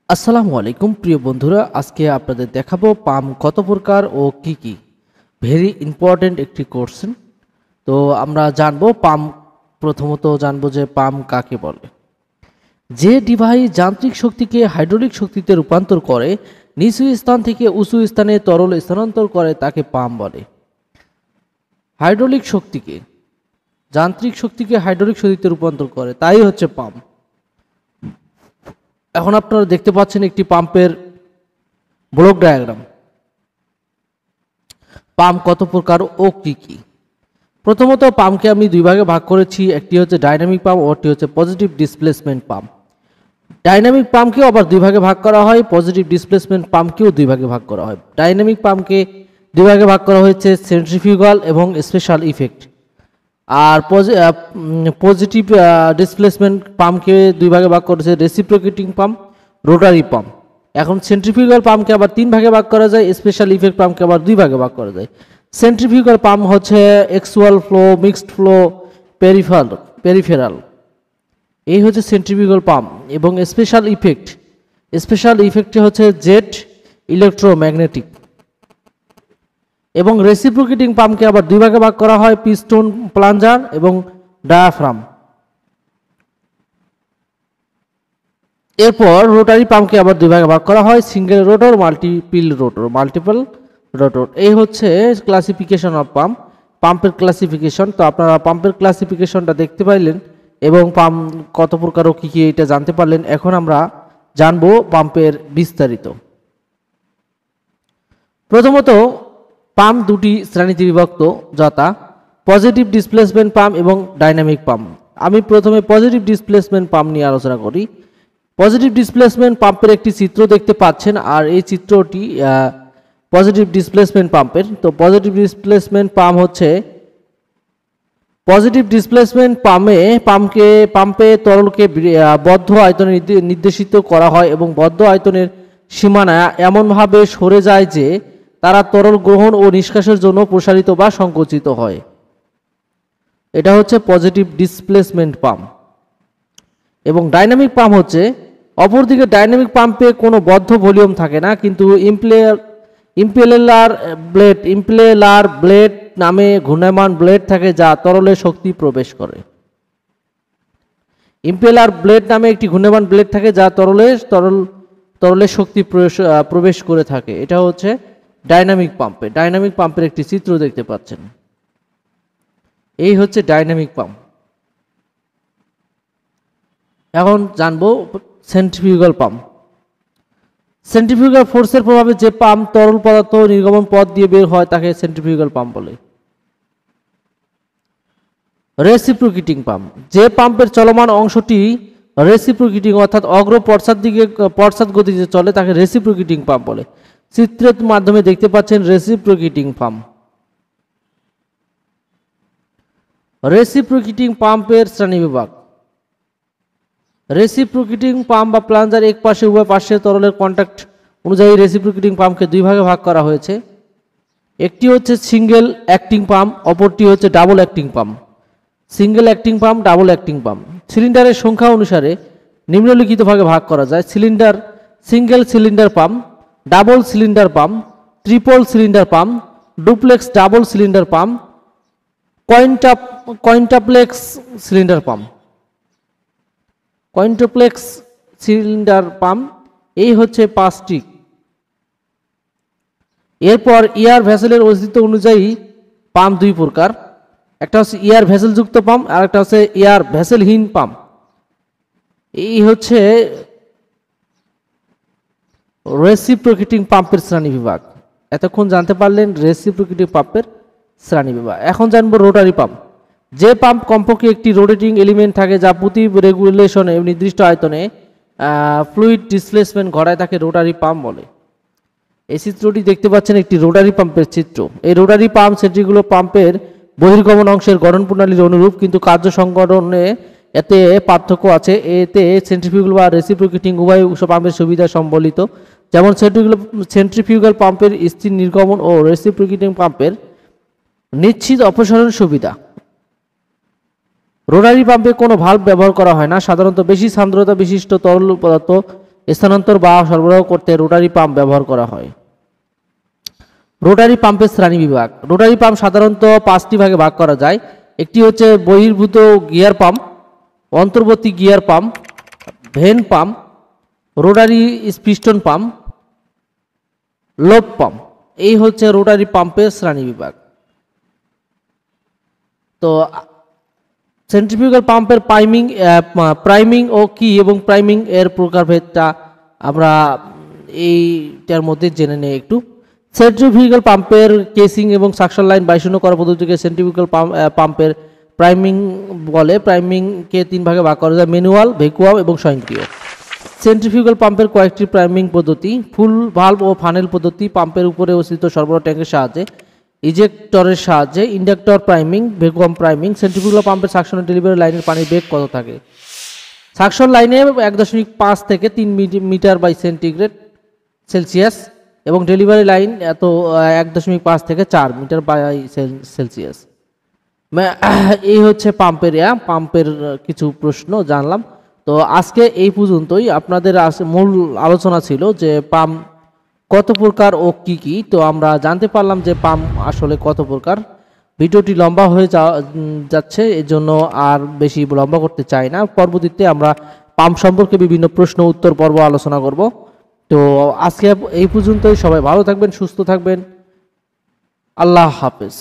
আসসালামু আলাইকুম প্রিয় বন্ধুরা, আজকে আপনাদের দেখাবো পাম্প কত প্রকার ও কি কি। ভেরি ইম্পর্টেন্ট একটি কোশ্চেন। তো আমরা জানবো পাম্প, প্রথমত জানবো যে পাম্প কাকে বলে। যে ডিভাইস যান্ত্রিক শক্তিকে হাইড্রোলিক শক্তিতে রূপান্তর করে, নিচু স্থান থেকে উঁচু স্থানে তরল স্থানান্তর করে তাকে পাম্প বলে। হাইড্রোলিক শক্তিকে যান্ত্রিক শক্তিকে হাইড্রোলিক শক্তিতে রূপান্তর করে, তাই হচ্ছে পাম্প। এখন আপনারা দেখতে পাচ্ছেন একটি পাম্পের ব্লক ডায়াগ্রাম। পাম্প কত প্রকার ও কি কি। প্রথমত পাম্পকে আমি দুই ভাগে ভাগ করেছি, একটি হচ্ছে ডাইনামিক পাম্প ও একটি হচ্ছে পজিটিভ ডিসপ্লেসমেন্ট পাম্প। ডাইনামিক পাম্পকেও আবার দুই ভাগে ভাগ করা হয়, পজিটিভ ডিসপ্লেসমেন্ট পাম্পকেও দুই ভাগে ভাগ করা হয়। ডাইনামিক পাম্পকে দুই ভাগে ভাগ করা হয়েছে সেন্ট্রিফিউগাল এবং স্পেশাল ইফেক্ট। আর পজিটিভ ডিসপ্লেসমেন্ট পাম্পকে দুই ভাগে ভাগ করেছে রেসিপ্রোকেটিং পাম্প, রোটারি পাম্প। এখন সেন্ট্রিফিউগাল পাম্পকে আবার তিন ভাগে ভাগ করা যায়, স্পেশাল ইফেক্ট পাম্পকে আবার দুই ভাগে ভাগ করা যায়। সেন্ট্রিফিউগাল পাম্প হচ্ছে এক্সুয়াল ফ্লো, মিক্সড ফ্লো, পেরিফেরাল, এই হচ্ছে সেন্ট্রিফিউগাল পাম্প। এবং স্পেশাল ইফেক্টে হচ্ছে জেট, ইলেকট্রোম্যাগনেটিক। এবং রেসিপ্রোকেটিং পাম্পকে আবার দুই ভাগে ভাগ করা হয়, পিস্টন, প্লাঞ্জার এবং ডায়াফ্রাম। এরপর রোটারি পাম্পকে আবার দুই ভাগে ভাগ করা হয়, সিঙ্গেল রোটর, মাল্টিপল রোটর। এই হচ্ছে ক্লাসিফিকেশন অফ পাম্প, পাম্পের ক্লাসিফিকেশন। তো আপনারা পাম্পের ক্লাসিফিকেশনটা দেখতে পাইলেন এবং পাম্প কত প্রকার ও কি কি এটা জানতে পারলেন। এখন আমরা জানবো পাম্পের বিস্তারিত। প্রথমত পাম্প দুটি শ্রেণীতে বিভক্ত, যথা পজিটিভ ডিসপ্লেসমেন্ট পাম্প এবং ডাইনামিক পাম্প। আমি প্রথমে পজিটিভ ডিসপ্লেসমেন্ট পাম্প নিয়ে আলোচনা করি। পজিটিভ ডিসপ্লেসমেন্ট পাম্পের একটি চিত্র দেখতে পাচ্ছেন, আর এই চিত্রটি পজিটিভ ডিসপ্লেসমেন্ট পাম্পের। তো পজিটিভ ডিসপ্লেসমেন্ট পাম্প হচ্ছে, পজিটিভ ডিসপ্লেসমেন্ট পাম্পে তরলকে বদ্ধ আয়তনে নির্দেশিত করা হয় এবং বদ্ধ আয়তনের সীমানা এমনভাবে সরে যায় যে তারা তরল গ্রহণ ও নিষ্কাশের জন্য প্রসারিত বা সংকুচিত হয়। এটা হচ্ছে পজিটিভ ডিসপ্লেসমেন্ট পাম্প। এবং ডাইনামিক পাম্প হচ্ছে, অপরদিকে ডাইনামিক পাম্পে কোনো বদ্ধ ভলিউম থাকে না, কিন্তু ইম্পেলার ব্লেড নামে ঘূর্ণায়মান ব্লেড থাকে যা তরলে শক্তি প্রবেশ করে। ইম্পেলার ব্লেড নামে একটি ঘূর্ণায়মান ব্লেড থাকে যা তরলে শক্তি প্রবেশ করে থাকে। এটা হচ্ছে ডাইনামিক পাম্পের একটি চিত্র দেখতে পাচ্ছেন। এই হচ্ছে ডাইনামিক পাম্প। এখন জানবো সেন্ট্রিফিউগাল পাম্প। সেন্ট্রিফিউগাল ফোর্সের প্রভাবে যে পাম্প তরল পদার্থ নির্গমন পথ দিয়ে বের হয় তাকে সেন্ট্রিফিউগাল পাম্প বলে। রেসিপ্রোকেটিং পাম্প, যে পাম্পের চলমান অংশটি রেসিপ্রোকেটিং অর্থাৎ অগ্র পশ্চাৎ গতিতে চলে তাকে রেসিপ্রোকেটিং পাম্প বলে। চিত্রের মাধ্যমে দেখতে পাচ্ছেন রেসিপ্রোকেটিং পাম্প। রেসিপ্রোকেটিং পাম্পের শ্রেণীবিভাগ। রেসিপ্রোকেটিং পাম্প বা প্লাঞ্জার এক পাশে উভয় পাশে তরলের কন্ট্যাক্ট অনুযায়ী রেসিপ্রোকেটিং পাম্পকে দুই ভাগে ভাগ করা হয়েছে। একটি হচ্ছে সিঙ্গেল অ্যাক্টিং পাম্প, অপরটি হচ্ছে double acting pump. Single acting pump, double acting pump সিলিন্ডারের সংখ্যা অনুসারে নিম্নলিখিত ভাগে ভাগ করা যায়। Single cylinder pump, double cylinder pump, triple cylinder pump, duplex double cylinder pump, quintuplex cylinder pump. Quintuplex cylinder pump, এই হচ্ছে পাঁচটি। এরপর এয়ার ভেসেলের অস্তিত্ব অনুযায়ী পাম্প দুই প্রকার, একটা হচ্ছে এয়ার ভেসেল যুক্ত পাম্প আর একটা হচ্ছে এয়ার ভেসেলহীন পাম্প। এই হচ্ছে রেসিপ্রোকেটিং পাম্পের শ্রেণীবিভাগ। এতক্ষণ জানতে পারলেন রেসিপ্রোকেটিং পাম্পের শ্রেণীবিভাগ। এখন জানবো রোটারি পাম্প। যে পাম্প কমপক্ষে একটি রোটেটিং এলিমেন্ট থাকে যা প্রতি রেগুলেশনে নির্দিষ্ট আয়তনে ফ্লুইড ডিসপ্লেসমেন্ট ঘটায় তাকে রোটারি পাম্প বলে। এই চিত্রটি দেখতে পাচ্ছেন একটি রোটারি পাম্পের চিত্র। এই রোটারি পাম্প সেন্ট্রিফিউগাল পাম্পের বহির্গমন অংশের গঠন প্রণালীর অনুরূপ, কিন্তু কার্য সংগঠনে এতে পার্থক্য আছে। এতে সেন্ট্রিফিউগাল বা রেসিপ্রোকেটিং উভয় পাম্পের সুবিধা সম্বলিত, যেমন সেন্ট্রিফিউগাল পাম্পের স্থির নির্গমন ও রেসিপ্রোকেটিং পাম্পের নিশ্চিত অপসারণ সুবিধা। রোটারি পাম্পে কোনো ভালভ ব্যবহার করা হয় না। সাধারণত বেশি সান্দ্রতা বিশিষ্ট তরল পদার্থ স্থানান্তর বা সরবরাহ করতে রোটারি পাম্প ব্যবহার করা হয়। রোটারি পাম্পের শ্রেণী বিভাগ। রোটারি পাম্প সাধারণত 5টি ভাগে ভাগ করা যায়। একটি হচ্ছে বহির্ভূত গিয়ার পাম্প, অন্তর্বর্তী gear pump, vane pump, rotary piston pump, lobe pump. এই হচ্ছে রোটারি পাম্পের শ্রেণী বিভাগ। তো সেন্ট্রিফিউগাল পাম্পের প্রাইমিং ও কি এবং প্রাইমিং এর প্রকারভেদটা আমরা এইটার মধ্যে জেনে নেই একটু। সেন্ট্রিফিউগাল পাম্পের কেসিং এবং সাকশন লাইন বাইশূন্য করা পদ্ধতিকে সেন্ট্রিফিউগাল পাম্পের প্রাইমিং বলে। প্রাইমিংকে 3 ভাগে ভাগ করা যায়: ম্যানুয়াল, ভ্যাকুয়াম এবং স্বয়ংক্রিয়। সেন্ট্রিফিউগাল পাম্পের কয়েকটি প্রাইমিং পদ্ধতি: ফুল ভালভ ও ফানেল পদ্ধতি, পাম্পের উপরে অবস্থিত সরবরাহ ট্যাঙ্কের সাহায্যে, ইজেক্টরের সাহায্যে, inductor priming, vacuum priming. Centrifugal পাম্পের সাকশন ও ডেলিভারি লাইনের পানির বেগ কত থাকে? সাকশন লাইনে 1.5 থেকে 3 মিটার বাই সেলসিয়াস এবং ডেলিভারি লাইন 1.5 থেকে 4 মিটার বাই সেলসিয়াস। এই হচ্ছে পাম্পের কিছু প্রশ্ন জানলাম। তো আজকে এই পর্যন্তই। আপনাদের মূল আলোচনা ছিল যে পাম্প কত প্রকার ও কি কি। তো আমরা জানতে পারলাম যে পাম্প আসলে কত প্রকার। ভিডিওটি লম্বা হয়ে যাচ্ছে, এজন্য আর বেশি লম্বা করতে চাই না। পরবর্তীতে আমরা পাম্প সম্পর্কে বিভিন্ন প্রশ্ন উত্তর পর্ব আলোচনা করব। তো আজকে এই পর্যন্তই। সবাই ভালো থাকবেন, সুস্থ থাকবেন। আল্লাহ হাফেজ।